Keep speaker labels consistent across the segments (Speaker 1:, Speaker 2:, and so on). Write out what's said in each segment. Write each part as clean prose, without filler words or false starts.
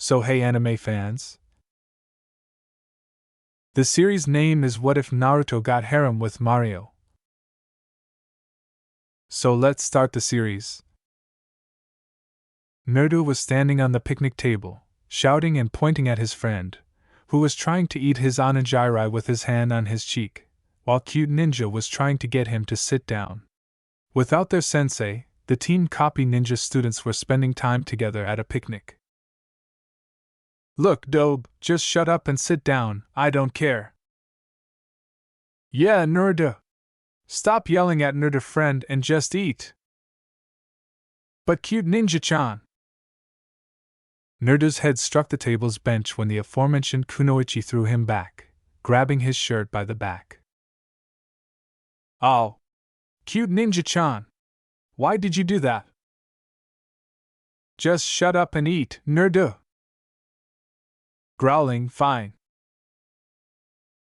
Speaker 1: So hey anime fans. The series name is What If Naruto Got Harem with Mario? So let's start the series. Naruto was standing on the picnic table, shouting and pointing at his friend, who was trying to eat his onigiri with his hand on his cheek, while Cute Ninja was trying to get him to sit down. Without their sensei, the Team Copy Ninja students were spending time together at a picnic. Look, Dobe, just shut up and sit down, I don't care. Yeah, Naruto. Stop yelling at Naruto friend and just eat. But Cute Ninja-chan. Naruto's head struck the table's bench when the aforementioned Kunoichi threw him back, grabbing his shirt by the back. Oh. Cute Ninja-chan. Why did you do that? Just shut up and eat, Naruto. Growling, fine.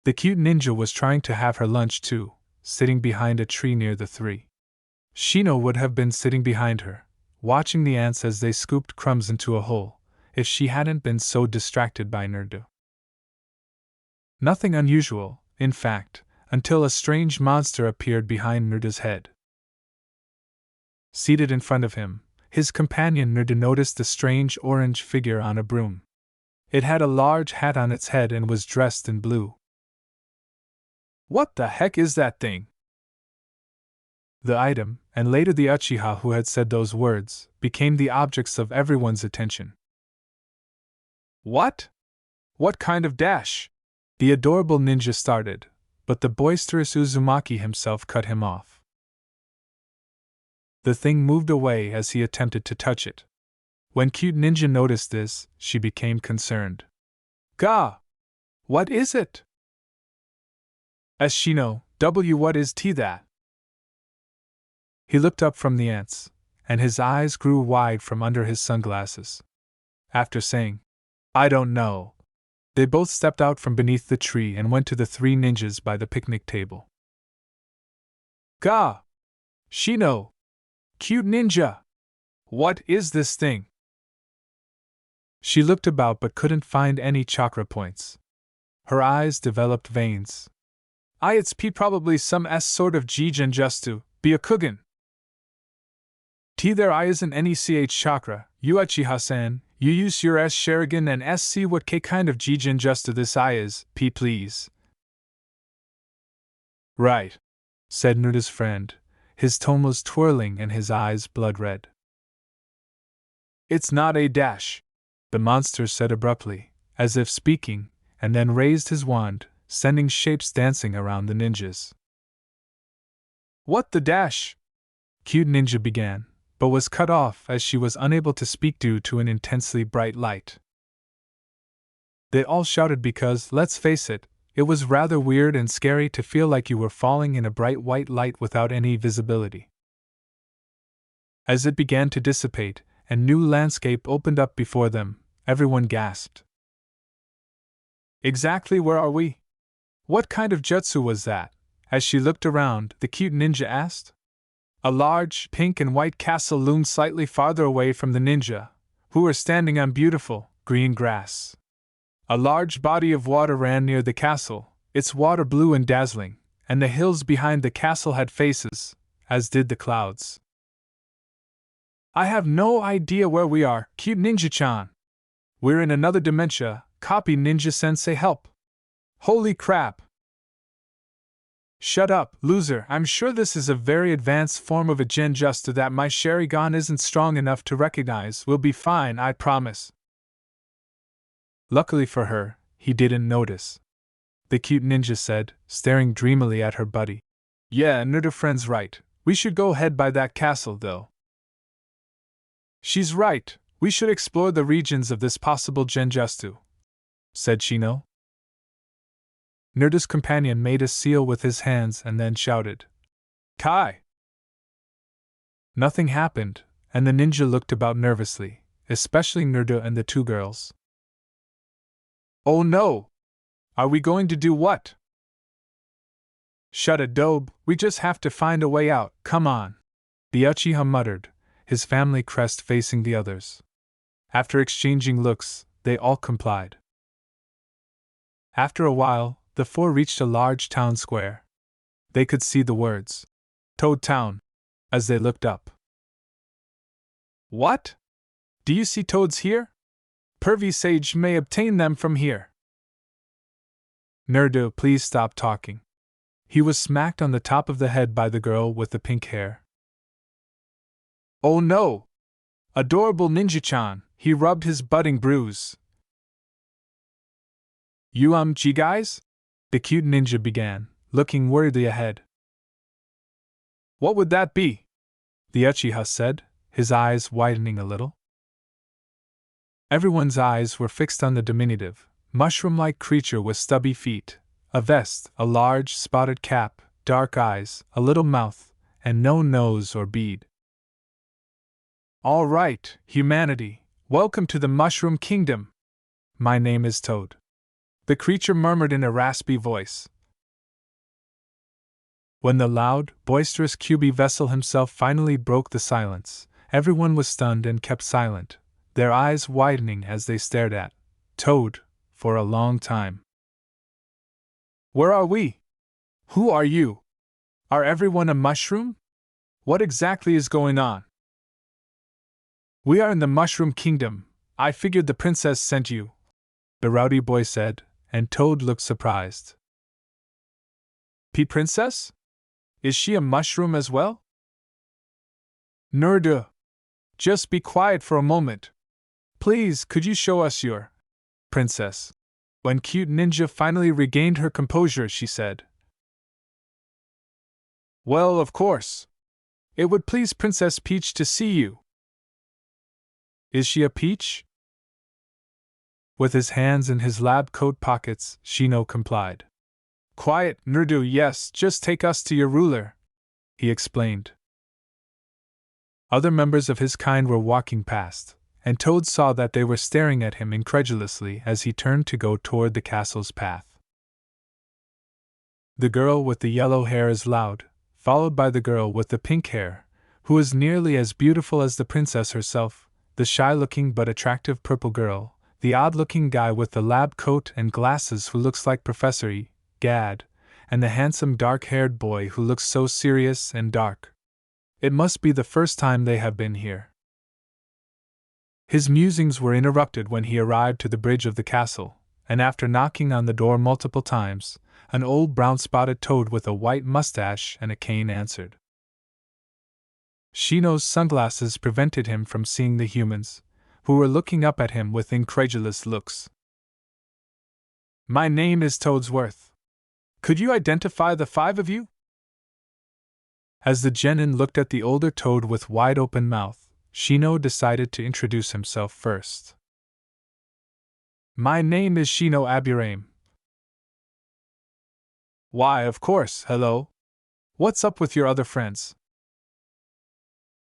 Speaker 1: The cute ninja was trying to have her lunch too, sitting behind a tree near the three. Shino would have been sitting behind her, watching the ants as they scooped crumbs into a hole, if she hadn't been so distracted by Naruto. Nothing unusual, in fact, until a strange monster appeared behind Naruto's head. Seated in front of him, his companion Naruto noticed the strange orange figure on a broom. It had a large hat on its head and was dressed in blue. What the heck is that thing? The item, and later the Uchiha who had said those words, became the objects of everyone's attention. What? What kind of dash? The adorable ninja started, but the boisterous Uzumaki himself cut him off. The thing moved away as he attempted to touch it. When Cute Ninja noticed this, she became concerned. Gah! What is it? Shino, what is that? He looked up from the ants, and his eyes grew wide from under his sunglasses. After saying, I don't know, they both stepped out from beneath the tree and went to the three ninjas by the picnic table. Gah! Shino! Cute Ninja! What is this thing? She looked about but couldn't find any chakra points. Her eyes developed veins. It's probably some sort of Jigenjustu, Byakugan. There isn't any chakra, Uchiha-san, you use your Sharingan and see what kind of Jigenjustu this is, please. Right, said Naruto's friend. His tone was twirling and his eyes blood red. It's not a dash, the monster said abruptly, as if speaking, and then raised his wand, sending shapes dancing around the ninjas. What the dash? Cute Ninja began, but was cut off as she was unable to speak due to an intensely bright light. They all shouted because, let's face it, it was rather weird and scary to feel like you were falling in a bright white light without any visibility. As it began to dissipate, and new landscape opened up before them, everyone gasped. Exactly where are we? What kind of jutsu was that? As she looked around, the cute ninja asked. A large, pink and white castle loomed slightly farther away from the ninja, who were standing on beautiful, green grass. A large body of water ran near the castle, its water blue and dazzling, and the hills behind the castle had faces, as did the clouds. I have no idea where we are, Cute Ninja-chan. We're in another dimension, Copy Ninja-sensei, help. Holy crap. Shut up, loser, I'm sure this is a very advanced form of a Genjustu that my Sharingan isn't strong enough to recognize. We'll be fine, I promise. Luckily for her, he didn't notice. The cute ninja said, staring dreamily at her buddy. Yeah, Naruto friend's right, we should go head by that castle though. She's right, we should explore the regions of this possible Genjustu, said Shino. Naruto's companion made a seal with his hands and then shouted, Kai! Nothing happened, and the ninja looked about nervously, especially Naruto and the two girls. Oh no! Are we going to do what? Shut it, Dobe, we just have to find a way out, come on, the Uchiha muttered, his family crest facing the others. After exchanging looks, They all complied. After a while, the four reached a large town square. They could see the words, Toad Town, as they looked up. What? Do you see toads here? Pervy Sage may obtain them from here. Naruto, please stop talking. He was smacked on the top of the head by the girl with the pink hair. Oh no! Adorable Ninja-chan, he rubbed his budding bruise. You guys? The cute ninja began, looking worriedly ahead. What would that be? The Uchiha said, his eyes widening a little. Everyone's eyes were fixed on the diminutive, mushroom-like creature with stubby feet, a vest, a large, spotted cap, dark eyes, a little mouth, and no nose or bead. All right, humanity, welcome to the Mushroom Kingdom. My name is Toad. The creature murmured in a raspy voice. When the loud, boisterous QB vessel himself finally broke the silence, everyone was stunned and kept silent, their eyes widening as they stared at Toad for a long time. Where are we? Who are you? Are everyone a mushroom? What exactly is going on? We are in the Mushroom Kingdom. I figured the princess sent you, the rowdy boy said, and Toad looked surprised. Princess? Is she a mushroom as well? Naruto, just be quiet for a moment. Please, could you show us your princess? When cute ninja finally regained her composure, she said. Well, of course. It would please Princess Peach to see you. Is she a peach? With his hands in his lab coat pockets, Shino complied. Quiet, Naruto, yes, just take us to your ruler, he explained. Other members of his kind were walking past, and Toad saw that they were staring at him incredulously as he turned to go toward the castle's path. The girl with the yellow hair is loud, followed by the girl with the pink hair, who is nearly as beautiful as the princess herself, the shy-looking but attractive purple girl, the odd-looking guy with the lab coat and glasses who looks like Professor E. Gad, and the handsome dark-haired boy who looks so serious and dark. It must be the first time they have been here. His musings were interrupted when he arrived to the bridge of the castle, and after knocking on the door multiple times, an old brown-spotted toad with a white mustache and a cane answered. Shino's sunglasses prevented him from seeing the humans, who were looking up at him with incredulous looks. My name is Toadsworth. Could you identify the five of you? As the genin looked at the older toad with wide-open mouth, Shino decided to introduce himself first. My name is Shino Aburame. Why, of course, hello. What's up with your other friends?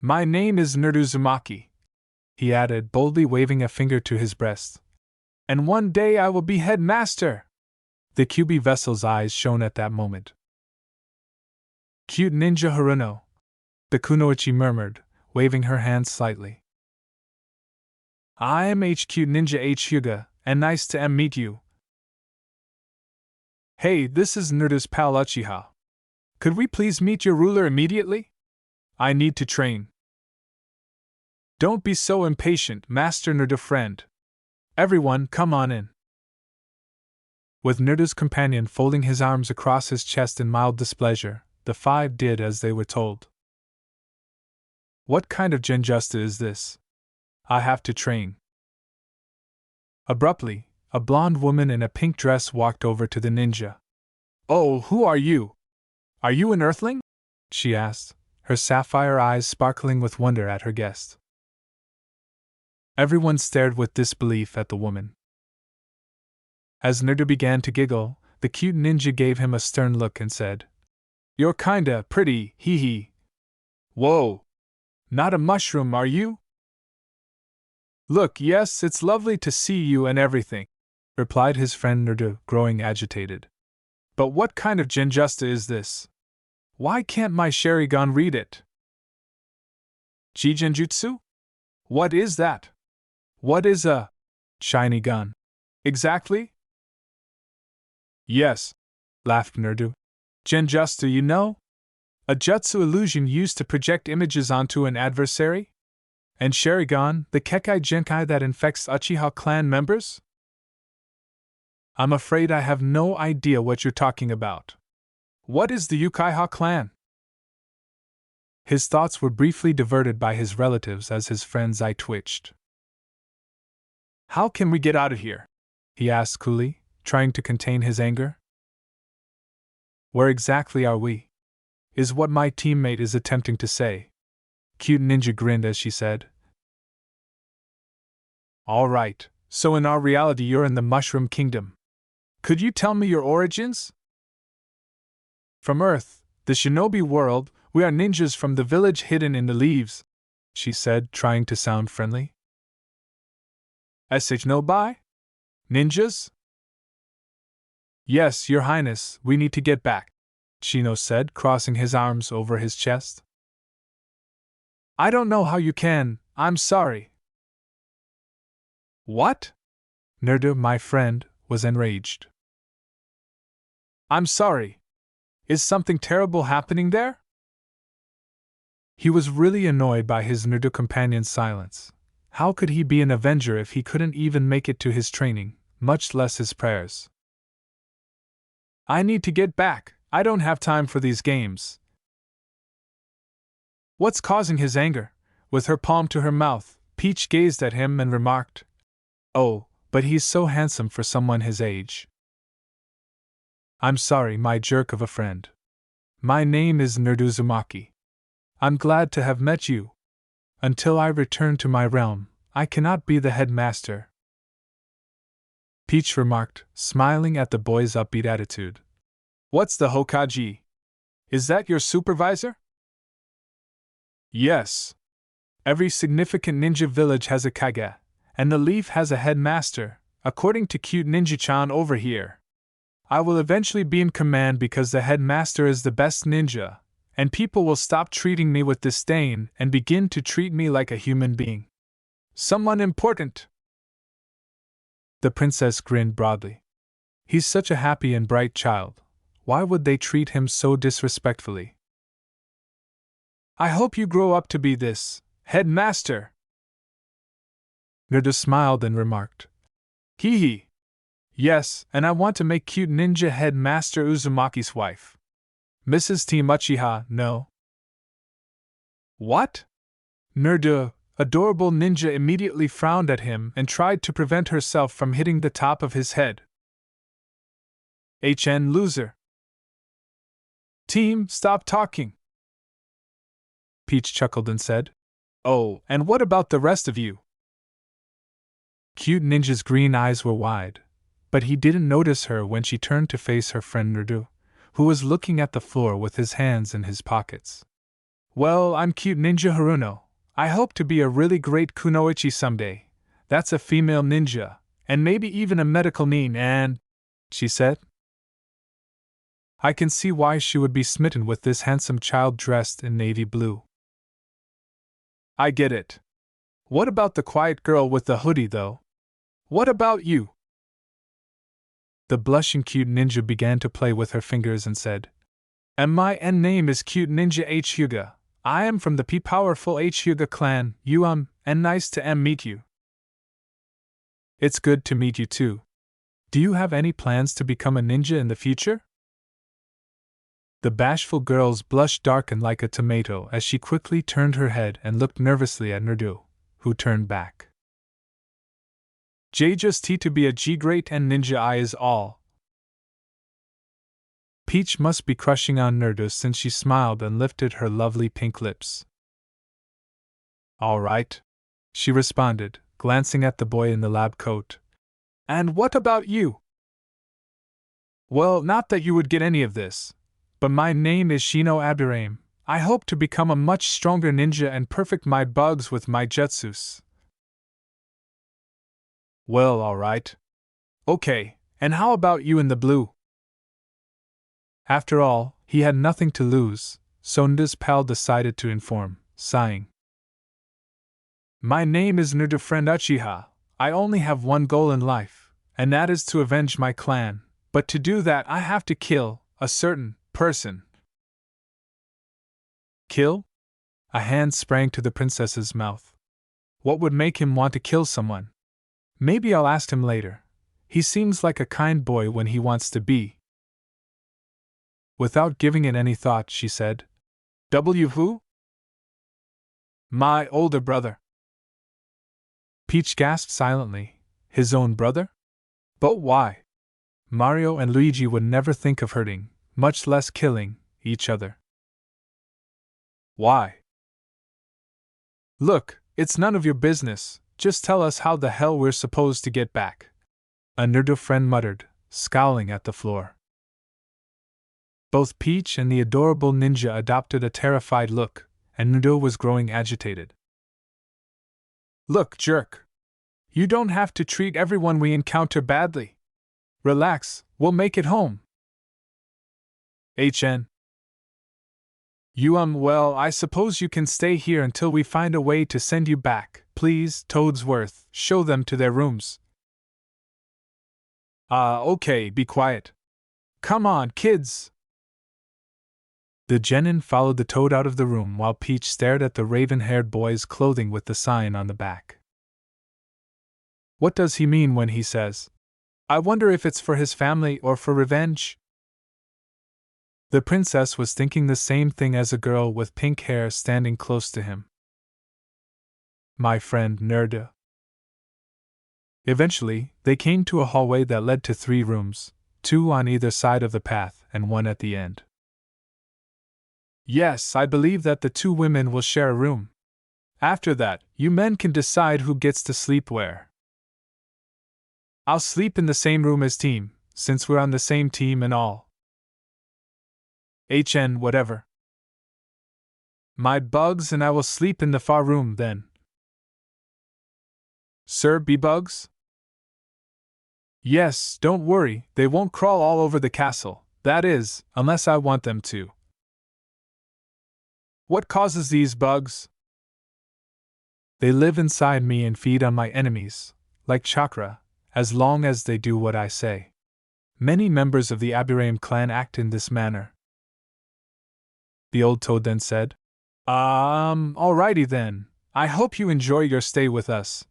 Speaker 1: My name is Naruto Uzumaki, he added, boldly waving a finger to his breast. And one day I will be headmaster! The QB vessel's eyes shone at that moment. Cute Ninja Haruno, the Kunoichi murmured, waving her hand slightly. I am HQ Ninja H. Hyuga, and nice to meet you. Hey, this is Naruto's pal Uchiha. Could we please meet your ruler immediately? I need to train. Don't be so impatient, Master Naruto friend. Everyone, come on in. With Naruto's companion folding his arms across his chest in mild displeasure, the five did as they were told. What kind of genjusta is this? I have to train. Abruptly, a blonde woman in a pink dress walked over to the ninja. Oh, who are you? Are you an earthling? She asked, her sapphire eyes sparkling with wonder at her guest. Everyone stared with disbelief at the woman. As Naruto began to giggle, the cute ninja gave him a stern look and said, You're kinda pretty, hee hee. Whoa! Not a mushroom, are you? Look, yes, it's lovely to see you and everything, replied his friend Naruto, growing agitated. But what kind of genjusta is this? Why can't my Sharingan read it? Jigenjutsu? What is that? What is a Shiny gun. Exactly? Yes, laughed Naruto. Genjutsu, you know? A jutsu illusion used to project images onto an adversary? And Sharingan, the Kekai Genkai that infects Uchiha clan members? I'm afraid I have no idea what you're talking about. What is the Uchiha clan? His thoughts were briefly diverted by his relatives as his friend's eye twitched. How can we get out of here? He asked coolly, trying to contain his anger. Where exactly are we? Is what my teammate is attempting to say. Cute Ninja grinned as she said. All right, so in our reality you're in the Mushroom Kingdom. Could you tell me your origins? From Earth, the shinobi world, we are ninjas from the village hidden in the leaves, she said, trying to sound friendly. Shinobi? Ninjas? Yes, Your Highness, we need to get back, Shino said, crossing his arms over his chest. I don't know how you can, I'm sorry. What? Naruto, my friend, was enraged. I'm sorry. Is something terrible happening there? He was really annoyed by his Naruto companion's silence. How could he be an Avenger if he couldn't even make it to his training, much less his prayers? I need to get back, I don't have time for these games. What's causing his anger? With her palm to her mouth, Peach gazed at him and remarked, Oh, but he's so handsome for someone his age. I'm sorry, my jerk of a friend. My name is Naruto Uzumaki. I'm glad to have met you. Until I return to my realm, I cannot be the headmaster. Peach remarked, smiling at the boy's upbeat attitude. What's the Hokage? Is that your supervisor? Yes. Every significant ninja village has a kage, and the leaf has a headmaster, according to cute ninja-chan over here. I will eventually be in command because the headmaster is the best ninja, and people will stop treating me with disdain and begin to treat me like a human being. Someone important. The princess grinned broadly. He's such a happy and bright child. Why would they treat him so disrespectfully? I hope you grow up to be this, headmaster. Naruto smiled and remarked. Hee hee. Yes, and I want to make cute ninja headmaster Uzumaki's wife. Mrs. Team Uchiha, no. What? Naruto, adorable ninja, immediately frowned at him and tried to prevent herself from hitting the top of his head. HN loser. Team, stop talking. Peach chuckled and said, Oh, and what about the rest of you? Cute Ninja's green eyes were wide, but he didn't notice her when she turned to face her friend Naruto, who was looking at the floor with his hands in his pockets. Well, I'm Cute Ninja Haruno. I hope to be a really great kunoichi someday. That's a female ninja, and maybe even a medical nin, and... she said. I can see why she would be smitten with this handsome child dressed in navy blue. I get it. What about the quiet girl with the hoodie, though? What about you? The blushing Cute Ninja began to play with her fingers and said, And my name is Cute Ninja H. Hyuga. I am from the powerful H. Hyuga clan, and nice to meet you. It's good to meet you too. Do you have any plans to become a ninja in the future? The bashful girl's blush darkened like a tomato as she quickly turned her head and looked nervously at Naruto, who turned back. J just T to be a G great and ninja I is all. Peach must be crushing on Naruto since she smiled and lifted her lovely pink lips. All right, she responded, glancing at the boy in the lab coat. And what about you? Well, not that you would get any of this, but my name is Shino Abirame. I hope to become a much stronger ninja and perfect my bugs with my jutsus. Well, alright. Okay, and how about you in the blue? After all, he had nothing to lose, so Naruto's pal decided to inform, sighing. My name is Naruto friend Uchiha. I only have one goal in life, and that is to avenge my clan, but to do that I have to kill a certain person. Kill? A hand sprang to the princess's mouth. What would make him want to kill someone? Maybe I'll ask him later. He seems like a kind boy when he wants to be. Without giving it any thought, she said, Who? My older brother. Peach gasped silently. His own brother? But why? Mario and Luigi would never think of hurting, much less killing, each other. Why? Look, it's none of your business, just tell us how the hell we're supposed to get back. A Naruto friend muttered, scowling at the floor. Both Peach and the adorable ninja adopted a terrified look, and Naruto was growing agitated. Look, jerk. You don't have to treat everyone we encounter badly. Relax, we'll make it home. HN. Well, I suppose you can stay here until we find a way to send you back. Please, Toadsworth, show them to their rooms. Okay, be quiet. Come on, kids. The genin followed the toad out of the room while Peach stared at the raven-haired boy's clothing with the sign on the back. What does he mean when he says, I wonder if it's for his family or for revenge? The princess was thinking the same thing as a girl with pink hair standing close to him. My friend Naruto. Eventually, they came to a hallway that led to 3 rooms, 2 on either side of the path and 1 at the end. Yes, I believe that the 2 women will share a room. After that, you men can decide who gets to sleep where. I'll sleep in the same room as team, since we're on the same team and all. HN whatever. My bugs and I will sleep in the far room then. Sir B-Bugs? Yes, don't worry, they won't crawl all over the castle, that is, unless I want them to. What causes these bugs? They live inside me and feed on my enemies, like chakra, as long as they do what I say. Many members of the Harem clan act in this manner. The old toad then said, alrighty then, I hope you enjoy your stay with us,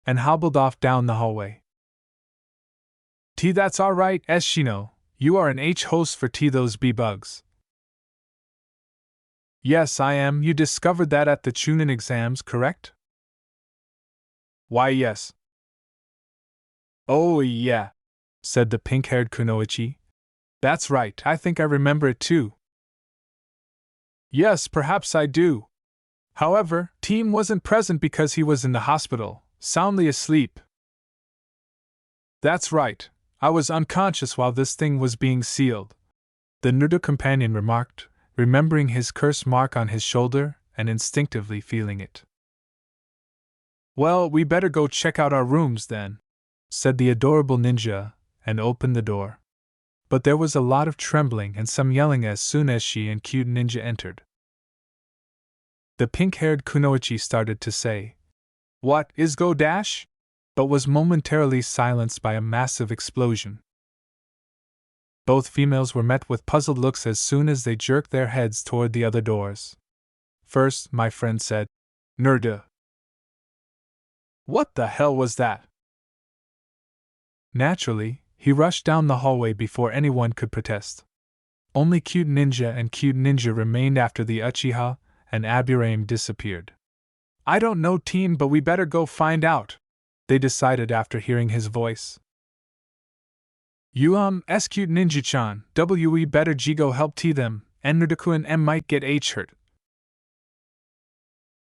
Speaker 1: and hobbled off down the hallway. That's alright, Eschino, you are an H-host for those B-Bugs. Yes, I am. You discovered that at the Chunin exams, correct? Why, yes. Oh, yeah, said the pink-haired Kunoichi. That's right, I think I remember it too. Yes, perhaps I do. However, Team wasn't present because he was in the hospital, soundly asleep. That's right, I was unconscious while this thing was being sealed, the Naruto companion remarked, remembering his curse mark on his shoulder and instinctively feeling it. Well, we better go check out our rooms then, said the adorable ninja, and opened the door. But there was a lot of trembling and some yelling as soon as she and cute ninja entered. The pink-haired Kunoichi started to say, What is go dash? But was momentarily silenced by a massive explosion. Both females were met with puzzled looks as soon as they jerked their heads toward the other doors. First, my friend said, Naruto. What the hell was that? Naturally, he rushed down the hallway before anyone could protest. Only cute ninja and cute ninja remained after the Uchiha and Harem disappeared. I don't know, team, but we better go find out, they decided after hearing his voice. S cute ninja-chan, we better go help them, and Naruto and M might get H hurt.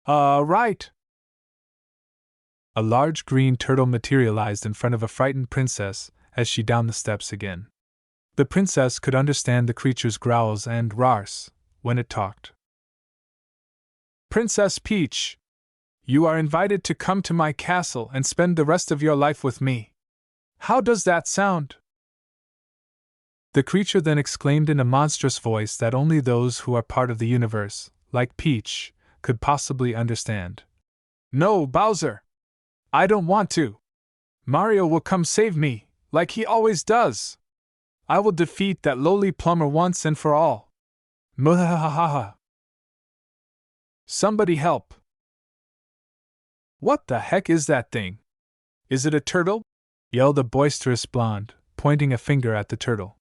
Speaker 1: Right. A large green turtle materialized in front of a frightened princess as she downed the steps again. The princess could understand the creature's growls and roars when it talked. Princess Peach, you are invited to come to my castle and spend the rest of your life with me. How does that sound? The creature then exclaimed in a monstrous voice that only those who are part of the universe, like Peach, could possibly understand. No, Bowser! I don't want to! Mario will come save me, like he always does. I will defeat that lowly plumber once and for all. Muhahaha. Somebody help. What the heck is that thing? Is it a turtle? Yelled a boisterous blonde, pointing a finger at the turtle.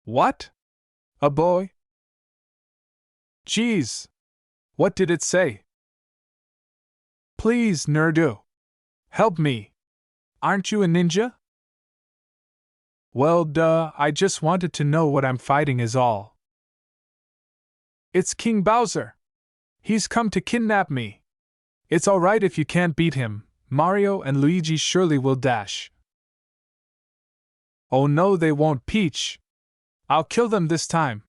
Speaker 1: What? A boy? Geez. What did it say? Please, Naruto. Help me. Aren't you a ninja? Well, duh, I just wanted to know what I'm fighting is all. It's King Bowser. He's come to kidnap me. It's alright if you can't beat him. Mario and Luigi surely will dash. Oh no, they won't, Peach. I'll kill them this time.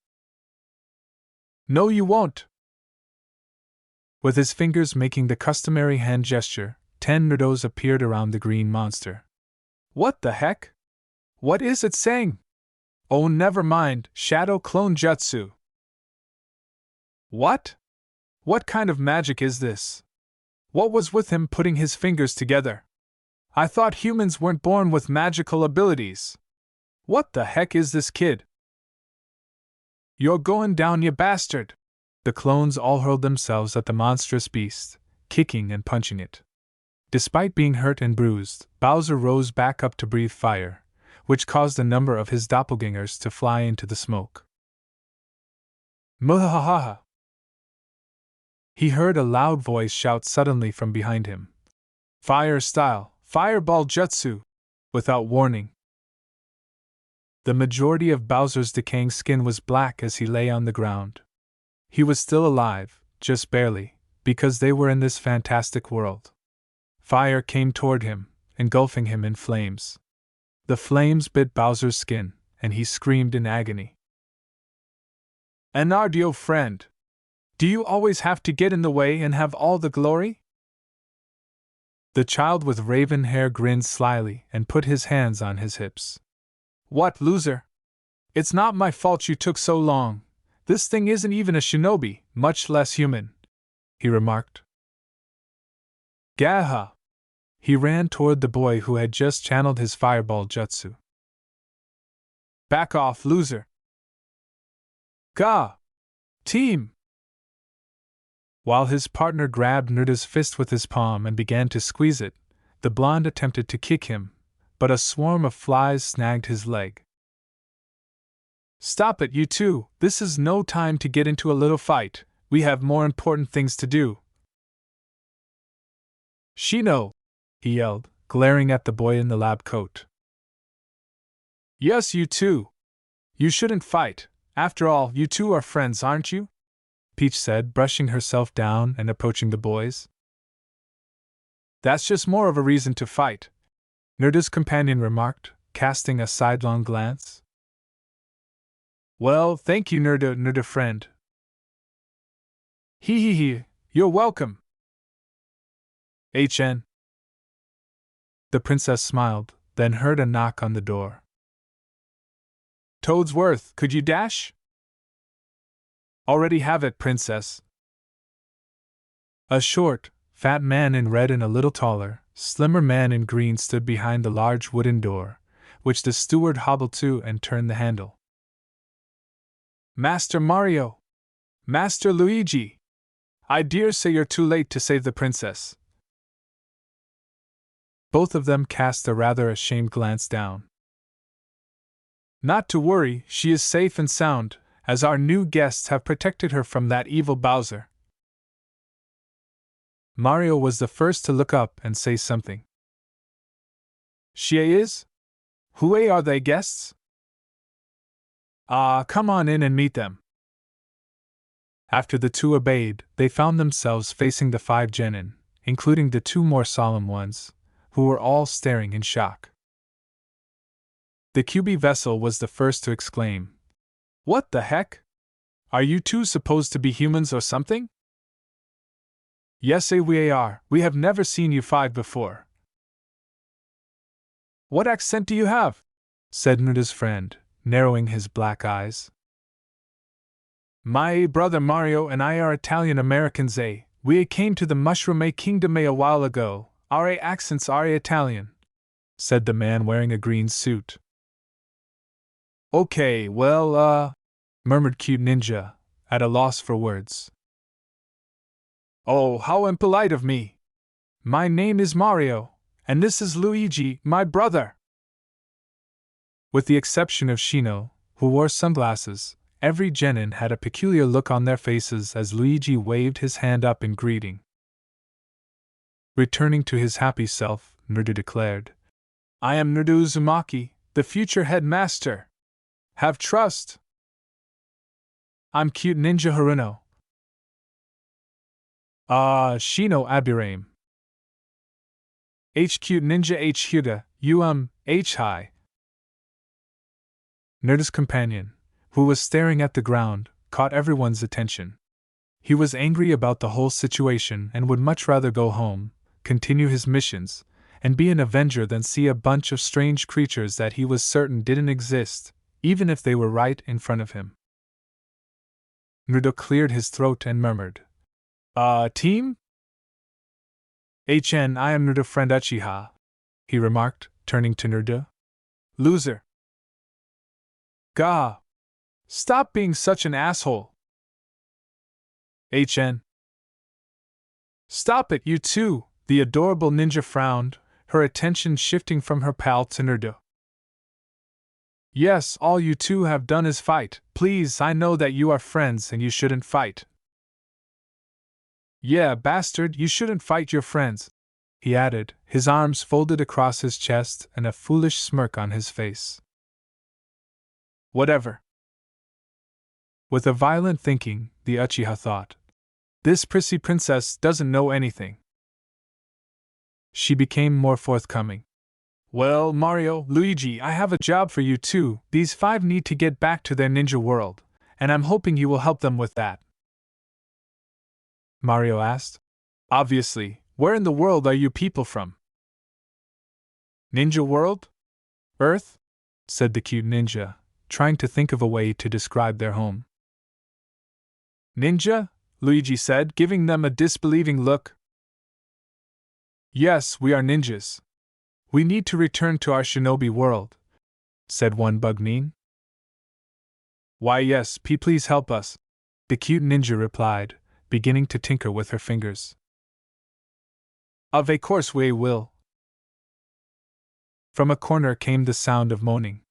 Speaker 1: No, you won't. With his fingers making the customary hand gesture, 10 Narutos appeared around the green monster. What the heck? What is it saying? Oh, never mind, Shadow Clone Jutsu. What? What kind of magic is this? What was with him putting his fingers together? I thought humans weren't born with magical abilities. What the heck is this kid? You're going down, you bastard! The clones all hurled themselves at the monstrous beast, kicking and punching it. Despite being hurt and bruised, Bowser rose back up to breathe fire, which caused a number of his doppelgangers to fly into the smoke. Muhahaha! He heard a loud voice shout suddenly from behind him. Fire style, fireball jutsu! Without warning. The majority of Bowser's decaying skin was black as he lay on the ground. He was still alive, just barely, because they were in this fantastic world. Fire came toward him, engulfing him in flames. The flames bit Bowser's skin, and he screamed in agony. Anardio friend! Do you always have to get in the way and have all the glory? The child with raven hair grinned slyly and put his hands on his hips. What, loser? It's not my fault you took so long. This thing isn't even a shinobi, much less human, he remarked. Gaha! He ran toward the boy who had just channeled his fireball jutsu. Back off, loser! Gah! Team! While his partner grabbed Naruto's fist with his palm and began to squeeze it, the blonde attempted to kick him, but a swarm of flies snagged his leg. Stop it, you two! This is no time to get into a little fight. We have more important things to do. Shino! He yelled, glaring at the boy in the lab coat. Yes, you two! You shouldn't fight. After all, you two are friends, aren't you? Peach said, brushing herself down and approaching the boys. That's just more of a reason to fight, Naruto's companion remarked, casting a sidelong glance. Well, thank you, Naruto friend. Hee, you're welcome. HN. The princess smiled, then heard a knock on the door. Toadsworth, could you dash? Already have it, princess. A short, fat man in red and a little taller, slimmer man in green stood behind the large wooden door, which the steward hobbled to and turned the handle. Master Mario! Master Luigi! I dare say you're too late to save the princess. Both of them cast a rather ashamed glance down. Not to worry, she is safe and sound, as our new guests have protected her from that evil Bowser. Mario was the first to look up and say something. She is? Who are they, guests? Come on in and meet them. After the two obeyed, they found themselves facing the 5 genin, including the 2 more solemn ones, who were all staring in shock. The QB vessel was the first to exclaim. What the heck? Are you two supposed to be humans or something? Yes, we are. We have never seen you 5 before. What accent do you have? Said Naruto's friend, narrowing his black eyes. My brother Mario and I are Italian Americans. We came to the Mushroom Kingdom a while ago. Our accents are Italian, said the man wearing a green suit. Okay, well, murmured Cute Ninja, at a loss for words. Oh, how impolite of me! My name is Mario, and this is Luigi, my brother! With the exception of Shino, who wore sunglasses, every genin had a peculiar look on their faces as Luigi waved his hand up in greeting. Returning to his happy self, Naruto declared, I am Naruto Uzumaki, the future headmaster. Have trust. I'm Cute Ninja Haruno. Shino Abirame. H Cute Ninja H Huda, H Hi. Naruto's companion, who was staring at the ground, caught everyone's attention. He was angry about the whole situation and would much rather go home, continue his missions, and be an avenger than see a bunch of strange creatures that he was certain didn't exist, even if they were right in front of him. Naruto cleared his throat and murmured, team? I am Naruto friend Uchiha, he remarked, turning to Naruto. Loser. Gah! Stop being such an asshole! Stop it, you two! The adorable ninja frowned, her attention shifting from her pal to Naruto. Yes, all you two have done is fight. Please, I know that you are friends and you shouldn't fight. Yeah, bastard, you shouldn't fight your friends, he added, his arms folded across his chest and a foolish smirk on his face. Whatever. With a violent thinking, the Uchiha thought, this prissy princess doesn't know anything. She became more forthcoming. Well, Mario, Luigi, I have a job for you too. These 5 need to get back to their ninja world, and I'm hoping you will help them with that. Mario asked. Obviously, where in the world are you people from? Ninja world? Earth? Said the cute ninja, trying to think of a way to describe their home. Ninja? Luigi said, giving them a disbelieving look. Yes, we are ninjas. We need to return to our shinobi world, said one bugnin. Why yes, please help us, the cute ninja replied, beginning to tinker with her fingers. Of course we will. From a corner came the sound of moaning.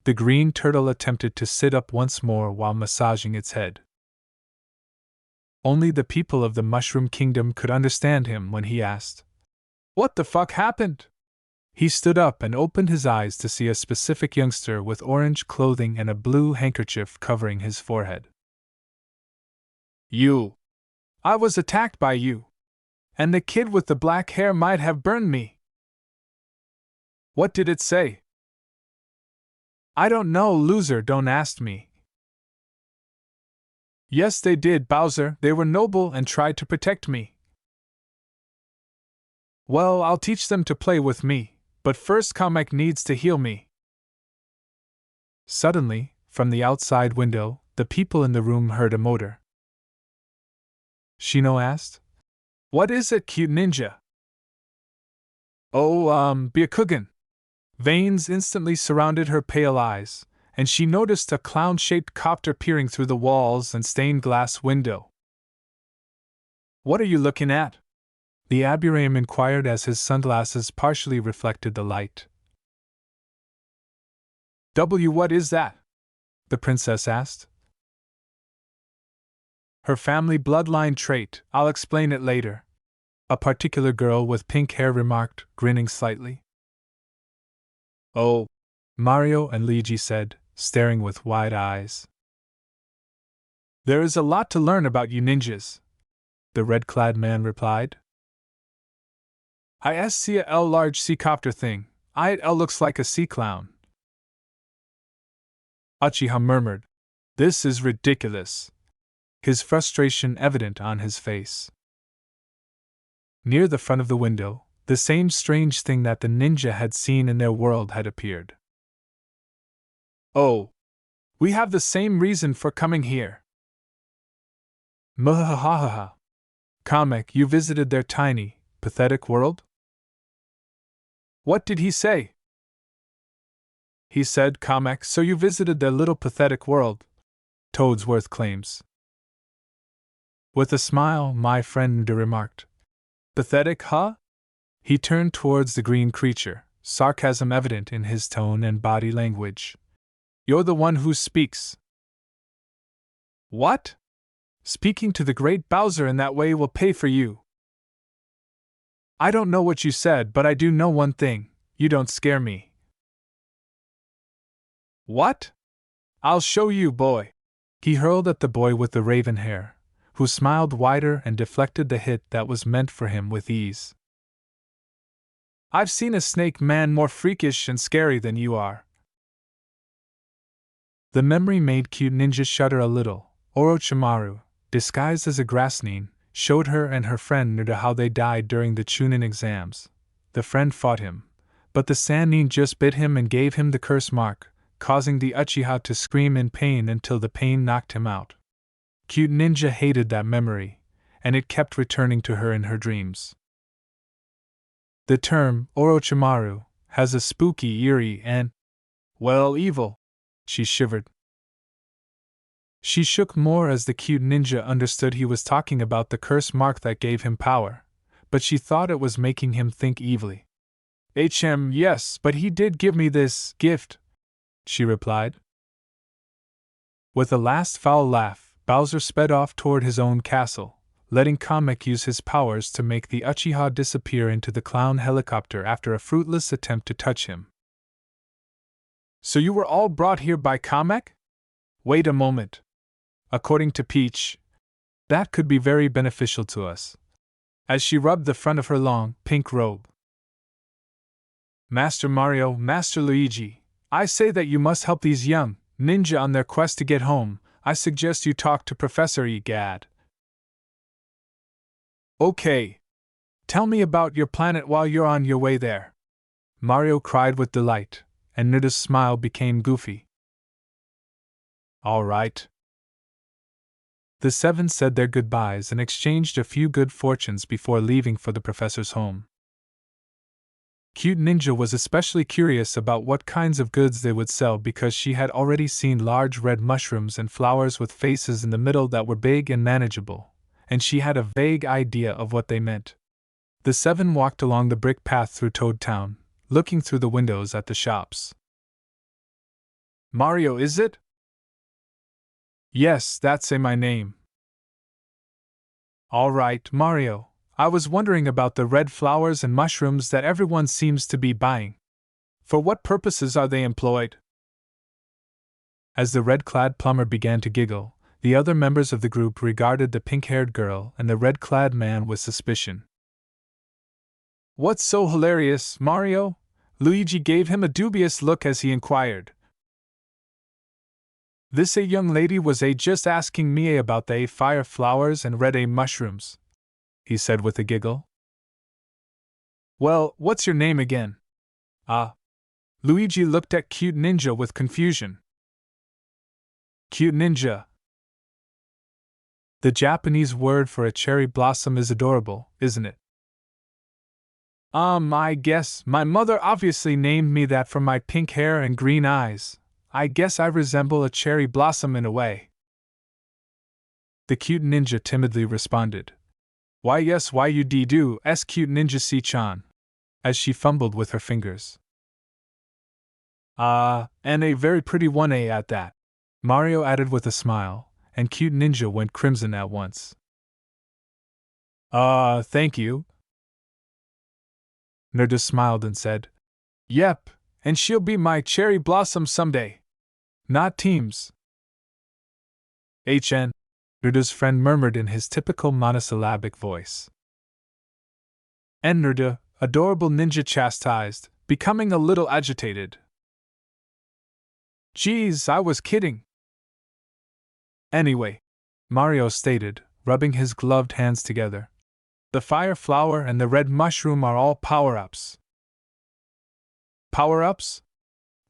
Speaker 1: The green turtle attempted to sit up once more while massaging its head. Only the people of the Mushroom Kingdom could understand him when he asked, What the fuck happened? He stood up and opened his eyes to see a specific youngster with orange clothing and a blue handkerchief covering his forehead. You! I was attacked by you! And the kid with the black hair might have burned me! What did it say? I don't know, loser, don't ask me. Yes, they did, Bowser, they were noble and tried to protect me. Well, I'll teach them to play with me. But first Kamek needs to heal me. Suddenly, from the outside window, the people in the room heard a motor. Shino asked, What is it, cute ninja? Oh, Byakugan. Veins instantly surrounded her pale eyes, and she noticed a clown-shaped copter peering through the walls and stained glass window. What are you looking at? The Abirame inquired as his sunglasses partially reflected the light. What is that? The princess asked. Her family bloodline trait, I'll explain it later. A particular girl with pink hair remarked, grinning slightly. Oh, Mario and Luigi said, staring with wide eyes. There is a lot to learn about you ninjas, the red-clad man replied. I see a L large sea copter thing. L looks like a sea clown. Uchiha murmured, This is ridiculous. His frustration evident on his face. Near the front of the window, the same strange thing that the ninja had seen in their world had appeared. Oh! We have the same reason for coming here. Muhahaha. Kamek, you visited their tiny, pathetic world? What did he say? He said, Kamek, so you visited their little pathetic world, Toadsworth claims. With a smile, my friend Nuda remarked. Pathetic, huh? He turned towards the green creature, sarcasm evident in his tone and body language. You're the one who speaks. What? Speaking to the great Bowser in that way will pay for you. I don't know what you said, but I do know one thing. You don't scare me. What? I'll show you, boy. He hurled at the boy with the raven hair, who smiled wider and deflected the hit that was meant for him with ease. I've seen a snake man more freakish and scary than you are. The memory made Cute Ninja shudder a little. Orochimaru, disguised as a grassneen, showed her and her friend Nuda how they died during the Chunin exams. The friend fought him, but the Sannin just bit him and gave him the curse mark, causing the Uchiha to scream in pain until the pain knocked him out. Cute Ninja hated that memory, and it kept returning to her in her dreams. The term, Orochimaru, has a spooky, eerie, and, well, evil. She shivered. She shook more as the cute ninja understood he was talking about the curse mark that gave him power, but she thought it was making him think evilly. Yes, but he did give me this gift, she replied. With a last foul laugh, Bowser sped off toward his own castle, letting Kamek use his powers to make the Uchiha disappear into the clown helicopter after a fruitless attempt to touch him. So you were all brought here by Kamek? Wait a moment. According to Peach, that could be very beneficial to us. As she rubbed the front of her long, pink robe. Master Mario, Master Luigi, I say that you must help these young ninja on their quest to get home. I suggest you talk to Professor Egad. Okay. Tell me about your planet while you're on your way there. Mario cried with delight, and Nuda's smile became goofy. All right. The seven said their goodbyes and exchanged a few good fortunes before leaving for the professor's home. Cute Ninja was especially curious about what kinds of goods they would sell because she had already seen large red mushrooms and flowers with faces in the middle that were big and manageable, and she had a vague idea of what they meant. The seven walked along the brick path through Toad Town, looking through the windows at the shops. Mario, is it? Yes, that's my name. All right, Mario. I was wondering about the red flowers and mushrooms that everyone seems to be buying. For what purposes are they employed? As the red-clad plumber began to giggle, the other members of the group regarded the pink-haired girl and the red-clad man with suspicion. What's so hilarious, Mario? Luigi gave him a dubious look as he inquired. This a young lady was just asking me about the fire flowers and red mushrooms, he said with a giggle. Well, what's your name again? Luigi looked at Cute Ninja with confusion. Cute Ninja. The Japanese word for a cherry blossom is adorable, isn't it? I guess my mother obviously named me that for my pink hair and green eyes. I guess I resemble a cherry blossom in a way. The cute ninja timidly responded. Why yes, why you do, cute ninja si-chan, as she fumbled with her fingers. And a very pretty one at that, Mario added with a smile, and cute ninja went crimson at once. Thank you. Nerda smiled and said, Yep, and she'll be my cherry blossom someday. Not teams. HN, Nerda's friend murmured in his typical monosyllabic voice. And Nerda, adorable ninja chastised, becoming a little agitated. Geez, I was kidding. Anyway, Mario stated, rubbing his gloved hands together. The fire flower and the red mushroom are all power-ups. Power-ups?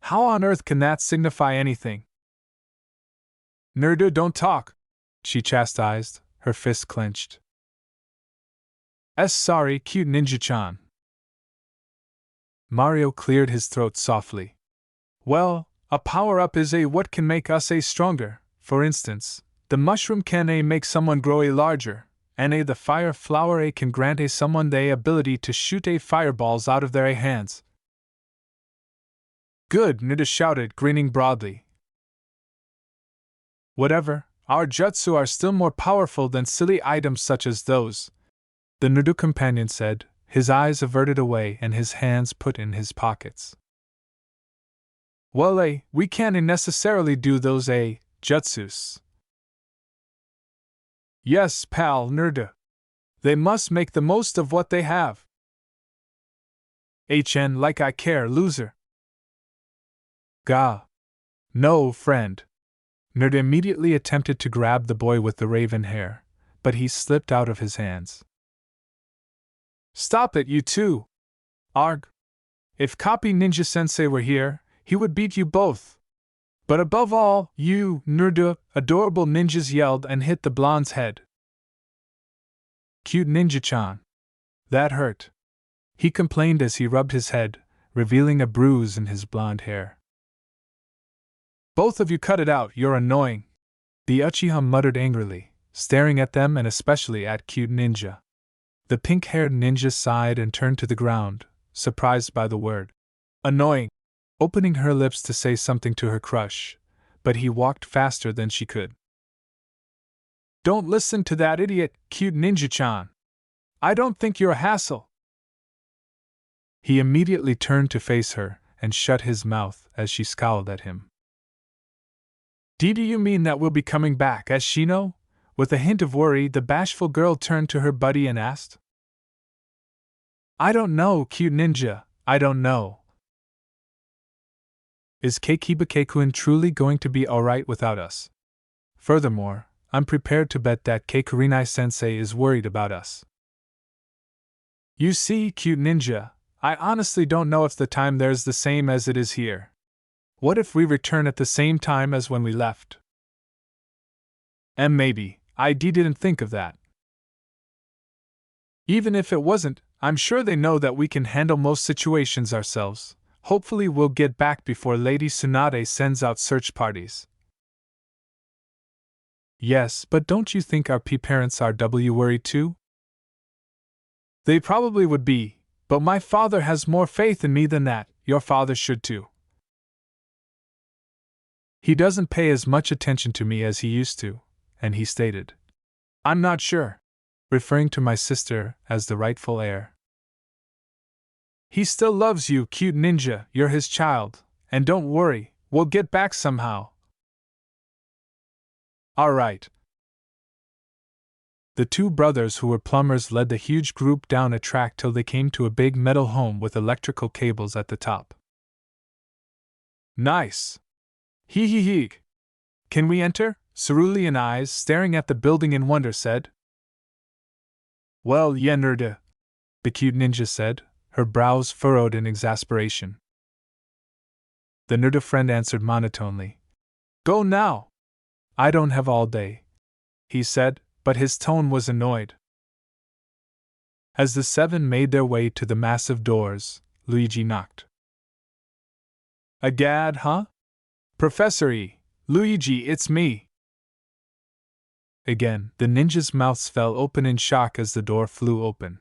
Speaker 1: How on earth can that signify anything? Nerda, don't talk, she chastised, her fist clenched. Sorry, cute ninja-chan. Mario cleared his throat softly. Well, a power-up is what can make us stronger. For instance, the mushroom can make someone grow larger, and the fire flower can grant someone the ability to shoot fireballs out of their hands. Good, Naruto shouted, grinning broadly. Whatever, our jutsu are still more powerful than silly items such as those, the Naruto companion said, his eyes averted away and his hands put in his pockets. Well, we can't necessarily do those jutsus. Yes, pal Naruto. They must make the most of what they have. HN like I care, loser. Gah. No, friend. Naruto immediately attempted to grab the boy with the raven hair, but he slipped out of his hands. Stop it, you two! Arg! If Copy Ninja Sensei were here, he would beat you both. But above all, you, Naruto, adorable ninjas yelled and hit the blonde's head. Cute ninja-chan. That hurt. He complained as he rubbed his head, revealing a bruise in his blonde hair. Both of you cut it out, you're annoying. The Uchiha muttered angrily, staring at them and especially at Cute Ninja. The pink-haired ninja sighed and turned to the ground, surprised by the word annoying, opening her lips to say something to her crush, but he walked faster than she could. Don't listen to that idiot, Cute Ninja-chan. I don't think you're a hassle. He immediately turned to face her and shut his mouth as she scowled at him. Do you mean that we'll be coming back as Shino? With a hint of worry, the bashful girl turned to her buddy and asked. I don't know, Cute Ninja, I don't know. Is Keikiba-Keikun truly going to be alright without us? Furthermore, I'm prepared to bet that Keikurinai-sensei is worried about us. You see, Cute Ninja, I honestly don't know if the time there's the same as it is here. What if we return at the same time as when we left? And maybe, I didn't think of that. Even if it wasn't, I'm sure they know that we can handle most situations ourselves. Hopefully we'll get back before Lady Tsunade sends out search parties. Yes, but don't you think our parents are worried too? They probably would be, but my father has more faith in me than that. Your father should too. He doesn't pay as much attention to me as he used to, and he stated, I'm not sure, referring to my sister as the rightful heir. He still loves you, Cute Ninja, you're his child, and don't worry, we'll get back somehow. Alright. The two brothers who were plumbers led the huge group down a track till they came to a big metal home with electrical cables at the top. Nice! Hee hee hee! Can we enter? Cerulean eyes, staring at the building in wonder, said. Well, yeah, Naruto, the Cute Ninja said, her brows furrowed in exasperation. The Naruto friend answered monotonely. Go now! I don't have all day, he said, but his tone was annoyed. As the seven made their way to the massive doors, Luigi knocked. Agad, huh? Professor E, Luigi, it's me. Again, the ninjas' mouths fell open in shock as the door flew open.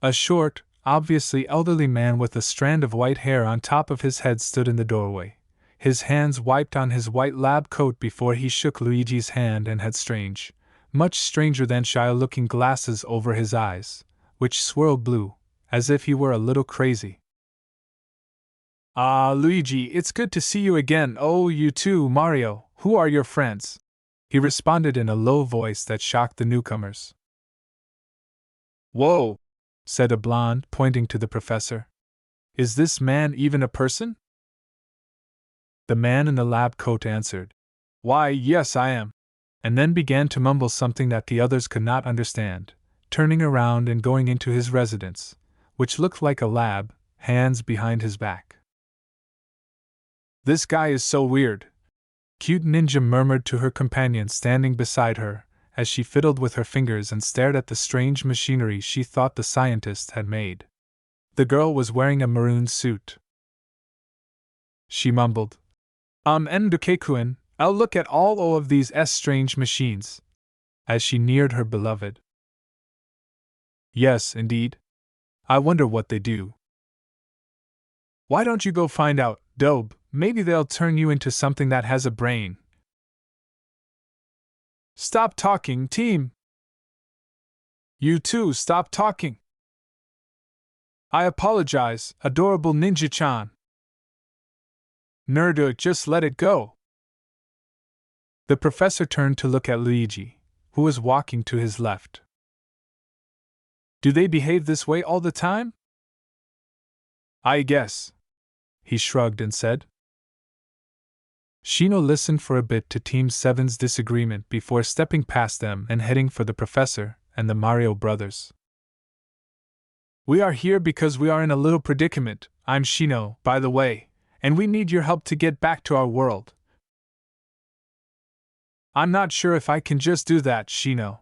Speaker 1: A short, obviously elderly man with a strand of white hair on top of his head stood in the doorway. His hands wiped on his white lab coat before he shook Luigi's hand and had strange, much stranger than shy-looking glasses over his eyes, which swirled blue, as if he were a little crazy. Ah, Luigi, it's good to see you again. Oh, you too, Mario. Who are your friends? He responded in a low voice that shocked the newcomers. Whoa, said a blonde, pointing to the professor. Is this man even a person? The man in the lab coat answered, Why, yes, I am, and then began to mumble something that the others could not understand, turning around and going into his residence, which looked like a lab, hands behind his back. This guy is so weird, Cute Ninja murmured to her companion standing beside her, as she fiddled with her fingers and stared at the strange machinery she thought the scientist had made. The girl was wearing a maroon suit. She mumbled, Ndukekuin, I'll look at all of these strange machines, as she neared her beloved. Yes, indeed. I wonder what they do. Why don't you go find out, Dobe? Maybe they'll turn you into something that has a brain. Stop talking, team! You too, stop talking! I apologize, adorable ninja-chan. Naruto, just let it go. The professor turned to look at Luigi, who was walking to his left. Do they behave this way all the time? I guess. He shrugged and said. Shino listened for a bit to Team 7's disagreement before stepping past them and heading for the professor and the Mario brothers. We are here because we are in a little predicament. I'm Shino, by the way, and we need your help to get back to our world. I'm not sure if I can just do that, Shino.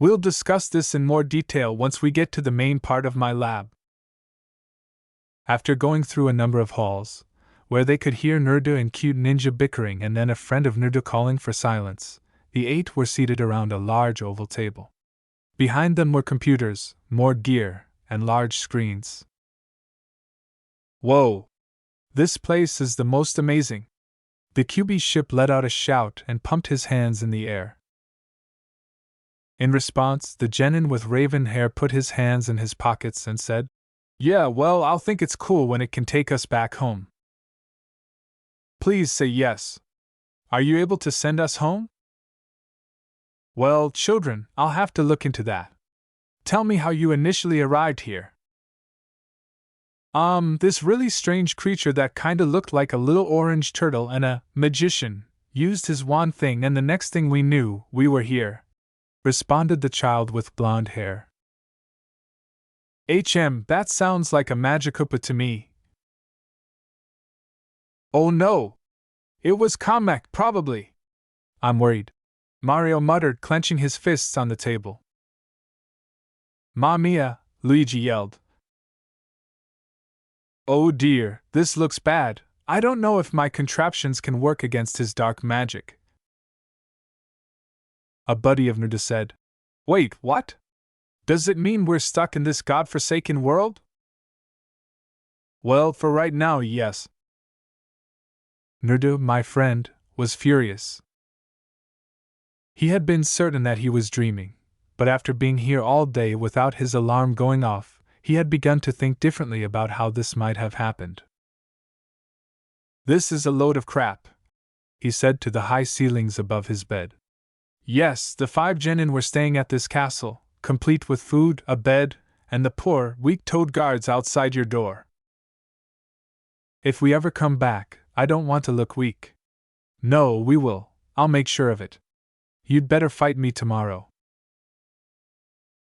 Speaker 1: We'll discuss this in more detail once we get to the main part of my lab. After going through a number of halls, where they could hear Naruto and Cute Ninja bickering and then a friend of Naruto calling for silence, the 8 were seated around a large oval table. Behind them were computers, more gear, and large screens. Whoa! This place is the most amazing! The QB ship let out a shout and pumped his hands in the air. In response, the genin with raven hair put his hands in his pockets and said, Yeah, well, I'll think it's cool when it can take us back home. Please say yes. Are you able to send us home? Well, children, I'll have to look into that. Tell me how you initially arrived here. This really strange creature that kinda looked like a little orange turtle and a magician used his wand thing, and the next thing we knew, we were here, responded the child with blonde hair. That sounds like a magicopa to me. Oh no! It was Kamek, probably. I'm worried, Mario muttered, clenching his fists on the table. Ma mia, Luigi yelled. Oh dear, this looks bad. I don't know if my contraptions can work against his dark magic. A buddy of Naruto said. Wait, what? Does it mean we're stuck in this godforsaken world? Well, for right now, yes. Naruto, my friend, was furious. He had been certain that he was dreaming, but after being here all day without his alarm going off, he had begun to think differently about how this might have happened. This is a load of crap, he said to the high ceilings above his bed. Yes, the 5 genin were staying at this castle, complete with food, a bed, and the poor, weak-toed guards outside your door. If we ever come back, I don't want to look weak. No, we will. I'll make sure of it. You'd better fight me tomorrow.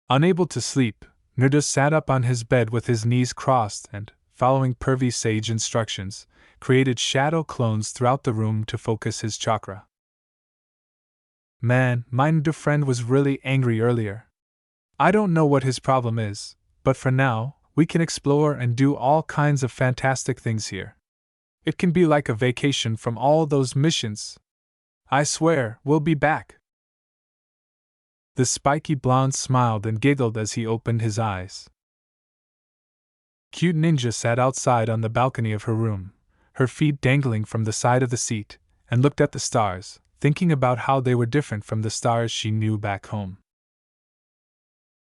Speaker 1: Unable to sleep, Naruto sat up on his bed with his knees crossed and, following pervy sage instructions, created shadow clones throughout the room to focus his chakra. Man, my Naruto friend was really angry earlier. I don't know what his problem is, but for now, we can explore and do all kinds of fantastic things here. It can be like a vacation from all those missions. I swear, we'll be back. The spiky blonde smiled and giggled as he opened his eyes. Cute Ninja sat outside on the balcony of her room, her feet dangling from the side of the seat, and looked at the stars, thinking about how they were different from the stars she knew back home.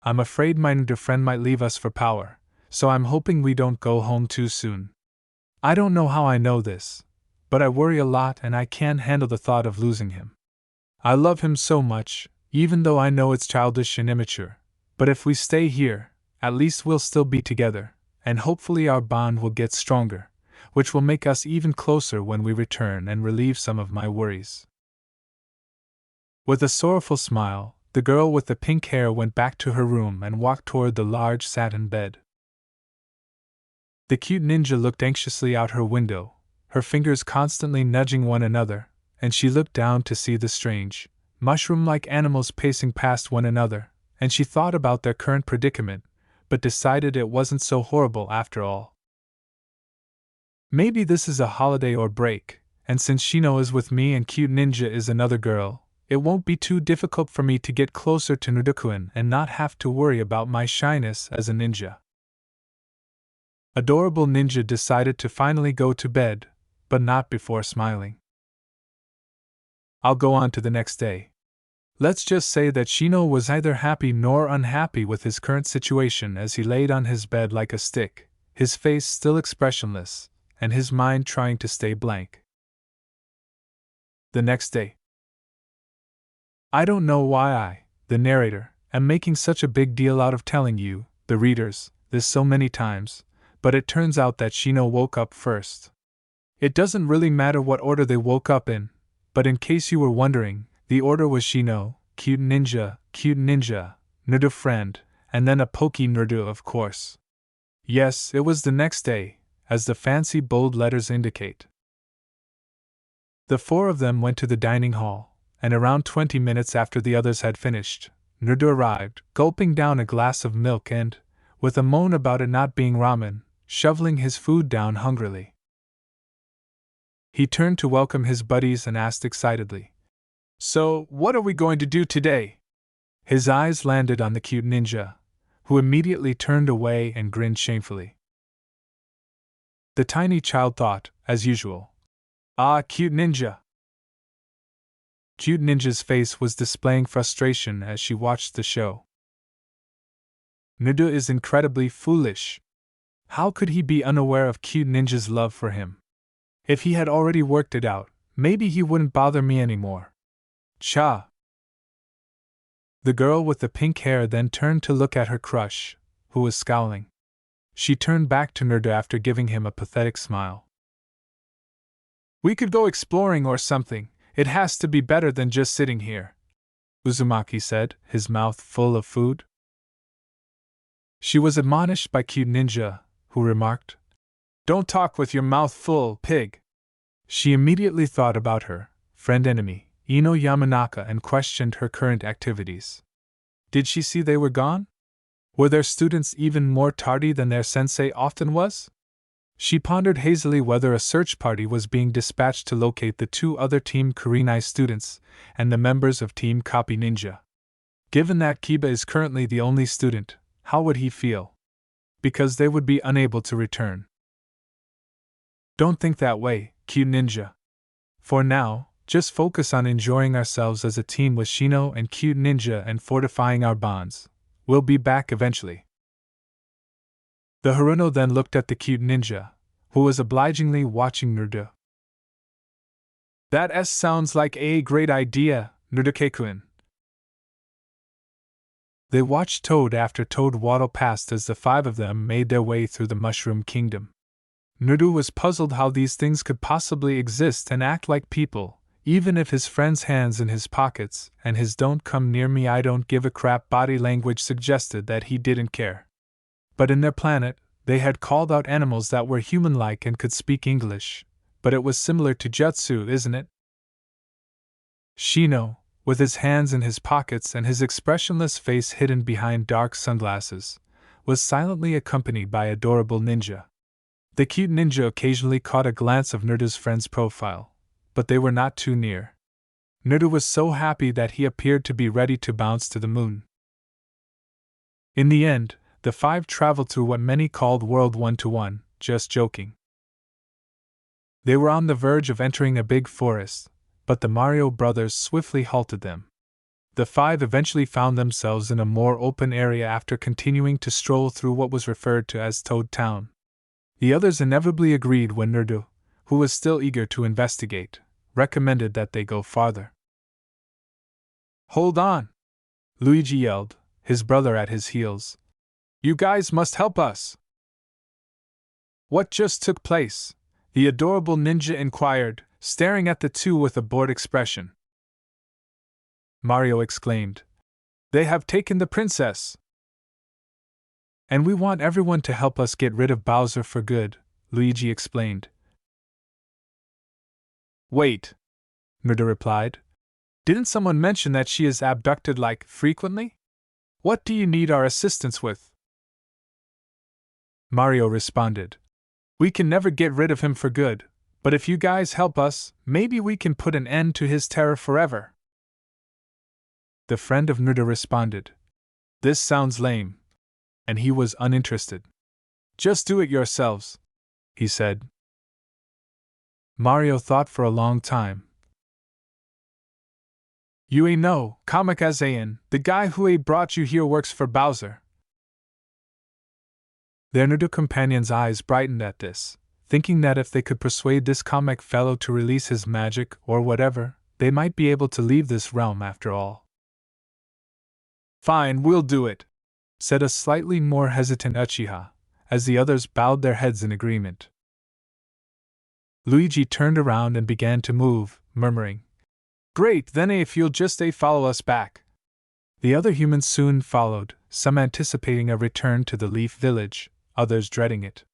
Speaker 1: I'm afraid my Naruto friend might leave us for power, so I'm hoping we don't go home too soon. I don't know how I know this, but I worry a lot and I can't handle the thought of losing him. I love him so much, even though I know it's childish and immature, but if we stay here, at least we'll still be together, and hopefully our bond will get stronger, which will make us even closer when we return and relieve some of my worries. With a sorrowful smile, the girl with the pink hair went back to her room and walked toward the large satin bed. The cute ninja looked anxiously out her window, her fingers constantly nudging one another, and she looked down to see the strange, mushroom-like animals pacing past one another, and she thought about their current predicament, but decided it wasn't so horrible after all. Maybe this is a holiday or break, and since Shino is with me and Cute Ninja is another girl, it won't be too difficult for me to get closer to Naruto-kun and not have to worry about my shyness as a ninja. Adorable Ninja decided to finally go to bed, but not before smiling. I'll go on to the next day. Let's just say that Shino was neither happy nor unhappy with his current situation as he laid on his bed like a stick, his face still expressionless, and his mind trying to stay blank. The next day. I don't know why I, the narrator, am making such a big deal out of telling you, the readers, this so many times, but it turns out that Shino woke up first. It doesn't really matter what order they woke up in, but in case you were wondering, the order was Shino, Cute Ninja, Naruto friend, and then a Pokey Naruto, of course. Yes, it was the next day, as the fancy bold letters indicate. The four of them went to the dining hall, and around 20 minutes after the others had finished, Naruto arrived, gulping down a glass of milk and, with a moan about it not being ramen, shoveling his food down hungrily. He turned to welcome his buddies and asked excitedly, "So, what are we going to do today?" His eyes landed on the Cute Ninja, who immediately turned away and grinned shamefully. The tiny child thought, as usual, "Ah, Cute Ninja." Cute Ninja's face was displaying frustration as she watched the show. Naruto is incredibly foolish. How could he be unaware of Cute Ninja's love for him? If he had already worked it out, maybe he wouldn't bother me anymore. Cha! The girl with the pink hair then turned to look at her crush, who was scowling. She turned back to Naruto after giving him a pathetic smile. "We could go exploring or something. It has to be better than just sitting here," Uzumaki said, his mouth full of food. She was admonished by Cute Ninja, who remarked, "Don't talk with your mouth full, pig." She immediately thought about her friend-enemy, Ino Yamanaka, and questioned her current activities. Did she see they were gone? Were their students even more tardy than their sensei often was? She pondered hazily whether a search party was being dispatched to locate the two other Team Kurenai students and the members of Team Copy Ninja. Given that Kiba is currently the only student, how would he feel? Because they would be unable to return. Don't think that way, Cute Ninja. For now, just focus on enjoying ourselves as a team with Shino and Cute Ninja and fortifying our bonds. We'll be back eventually. The Haruno then looked at the Cute Ninja, who was obligingly watching Naruto. That sounds like a great idea, Naruto-kun. They watched toad after toad waddle past as the five of them made their way through the Mushroom Kingdom. Naruto was puzzled how these things could possibly exist and act like people, even if his friend's hands in his pockets and his "don't come near me, I don't give a crap" body language suggested that he didn't care. But in their planet, they had called out animals that were human-like and could speak English, but it was similar to Jutsu, isn't it? Shino, with his hands in his pockets and his expressionless face hidden behind dark sunglasses, was silently accompanied by adorable Ninja. The Cute Ninja occasionally caught a glance of Naruto's friend's profile, but they were not too near. Naruto was so happy that he appeared to be ready to bounce to the moon. In the end, the five traveled through what many called World 1-1, just joking. They were on the verge of entering a big forest, but the Mario brothers swiftly halted them. The five eventually found themselves in a more open area after continuing to stroll through what was referred to as Toad Town. The others inevitably agreed when Naruto, who was still eager to investigate, recommended that they go farther. "Hold on!" Luigi yelled, his brother at his heels. "You guys must help us!" "What just took place?" the adorable ninja inquired, staring at the two with a bored expression. Mario exclaimed, "They have taken the princess!" "And we want everyone to help us get rid of Bowser for good," Luigi explained. "Wait," Naruto replied. "Didn't someone mention that she is abducted frequently? What do you need our assistance with?" Mario responded. We can never get rid of him for good, but if you guys help us, maybe we can put an end to his terror forever. The friend of Naruto responded. This sounds lame. And he was uninterested. Just do it yourselves, he said. Mario thought for a long time. You ain't know, Kamikaze-in, the guy who brought you here works for Bowser. Their Naruto companion's eyes brightened at this, thinking that if they could persuade this comic fellow to release his magic or whatever, they might be able to leave this realm after all. Fine, we'll do it, said a slightly more hesitant Uchiha, as the others bowed their heads in agreement. Luigi turned around and began to move, murmuring, Great, then if you'll just follow us back. The other humans soon followed, some anticipating a return to the Leaf Village, others dreading it.